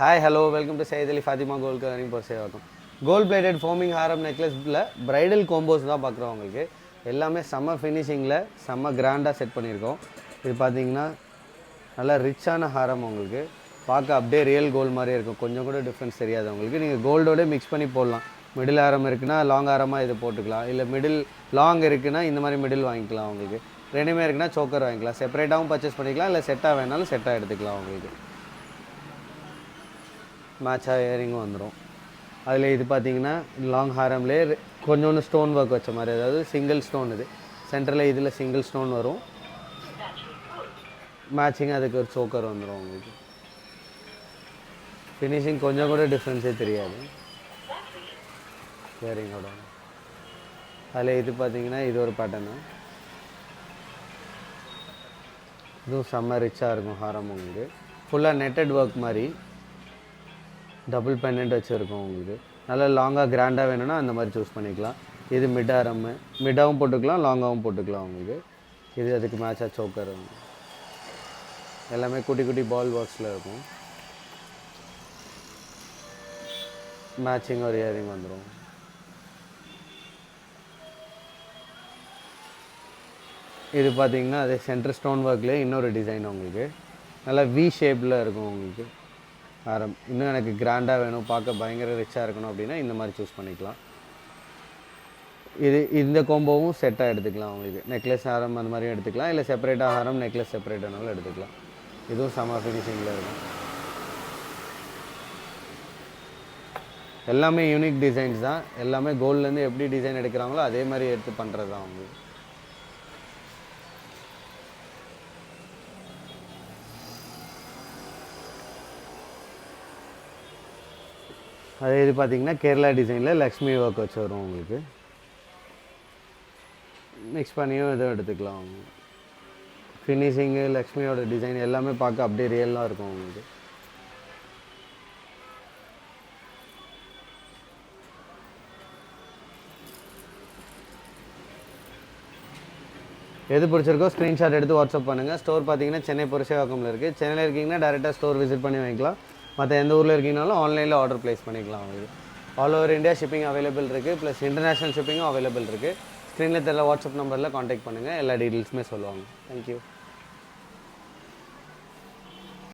Hi hello welcome to Syed Ali Fathima gold colouring போர் சேவாக்கம். Gold plated forming haram நெக்லஸில் ப்ரைடல் கோம்போஸ் தான் பார்க்குறோம். உங்களுக்கு எல்லாமே செம்ம ஃபினிஷிங்கில் செம்ம கிராண்டாக செட் பண்ணியிருக்கோம். இது பார்த்தீங்கன்னா நல்லா ரிச்சான ஹாரம். உங்களுக்கு பார்க்க அப்படியே ரியல் கோல்டு மாதிரியே இருக்கும். கொஞ்சம் கூட டிஃப்ரென்ஸ் தெரியாது உங்களுக்கு. நீங்கள் கோல்டோட மிக்ஸ் பண்ணி போடலாம். மிடில் ஹாரம் இருக்குன்னா லாங் ஹாரமாக இது போட்டுக்கலாம். இல்லை மிடில் லாங் இருக்குன்னா இந்த மாதிரி மிடில் வாங்கிக்கலாம். உங்களுக்கு ரெண்டுமே இருக்குன்னா சோக்கர் வாங்கிக்கலாம். செப்பரேட்டாகவும் பர்ச்சேஸ் பண்ணிக்கலாம். இல்லை செட்டாக வேணாலும் செட்டாக எடுத்துக்கலாம். உங்களுக்கு மேட்சாக இயரிங்கும் வந்துடும். அதில் இது பார்த்தீங்கன்னா லாங் ஹாரம்லேயே கொஞ்சோண்டு ஸ்டோன் ஒர்க் வச்ச மாதிரி, அதாவது சிங்கிள் ஸ்டோன். இது சென்டரில் இதில் சிங்கிள் ஸ்டோன் வரும். மேட்சிங் அதுக்கு ஒரு சோக்கர் வந்துடும். உங்களுக்கு ஃபினிஷிங் கொஞ்சம் கூட டிஃப்ரென்ஸே தெரியாது இயரிங்கோட. அதில் இது பார்த்தீங்கன்னா இது ஒரு பேட்டர்னு. இதுவும் செம்ம ரிச்சாக இருக்கும் ஹாரம். உங்களுக்கு ஃபுல்லாக நெட்டட் ஒர்க் மாதிரி டபுள் பெண்டன்ட் வச்சுருக்கோம். உங்களுக்கு நல்லா லாங்காக கிராண்டாக வேணும்னா அந்த மாதிரி சூஸ் பண்ணிக்கலாம். இது மிட் ஹாரம், மிட்டாகவும் போட்டுக்கலாம், லாங்காகவும் போட்டுக்கலாம். உங்களுக்கு இது அதுக்கு மேட்சாக சோக்கர். எல்லாமே குட்டி குட்டி பால் ஒர்க்ஸில் இருக்கும். மேட்சிங் ஒரு இயரிங் வந்துடும். இது பார்த்திங்கன்னா அதே சென்டர் ஸ்டோன் ஒர்க்லேயே இன்னொரு டிசைன். உங்களுக்கு நல்லா வி ஷேப்பில் இருக்கும். உங்களுக்கு ஹாரம் இன்னும் எனக்கு கிராண்டாக வேணும், பார்க்க பயங்கர ரிச்சாக இருக்கணும் அப்படின்னா இந்த மாதிரி சூஸ் பண்ணிக்கலாம். இந்த கோம்போவும் செட்டாக எடுத்துக்கலாம். உங்களுக்கு நெக்லஸ் ஹாரம் அந்த மாதிரியும் எடுத்துக்கலாம். இல்லை செப்பரேட்டாக ஹாரம் நெக்லஸ் செப்பரேட்டானாலும் எடுத்துக்கலாம். இதுவும் செம்ம ஃபினிஷிங்கில் இருக்கும். எல்லாமே யூனிக் டிசைன்ஸ் தான். எல்லாமே கோல்ட்லேருந்து எப்படி டிசைன் எடுக்கிறாங்களோ அதே மாதிரி எடுத்து பண்ணுறது தான் உங்களுக்கு. அதே இது பார்த்திங்கன்னா கேரளா டிசைனில் லக்ஷ்மி ஒர்க் வச்சு வரும். உங்களுக்கு மிக்ஸ் பண்ணியும் எதுவும் எடுத்துக்கலாம். ஃபினிஷிங்கு லக்ஷ்மியோட டிசைன் எல்லாமே பார்க்க அப்படியே ரியலாக இருக்கும். உங்களுக்கு எது பிடிச்சிருக்கோ ஸ்க்ரீன்ஷாட் எடுத்து வாட்ஸ்அப் பண்ணுங்கள். ஸ்டோர் பார்த்தீங்கன்னா சென்னை புரசைவாக்கமில் இருக்குது. சென்னையில் இருக்கீங்கன்னா டேரெக்டாக ஸ்டோர் விசிட் பண்ணி வாங்கிக்கலாம். மற்ற எந்த ஊரில் இருக்கீங்கனாலும் ஆன்லைனில் ஆர்டர் ப்ளேஸ் பண்ணிக்கலாம். உங்களுக்கு all over India shipping available இருக்குது. ப்ளஸ் இன்டர்நேஷ்னல் ஷிப்பிங்கும் அவைலபிள் இருக்குது. ஸ்க்ரீனில் தெரியல வாட்ஸ்அப் நம்பரில் காண்டாக்ட் பண்ணுங்கள். எல்லா டீட்டெயில்ஸுமே சொல்லுவாங்க. தேங்க்யூ.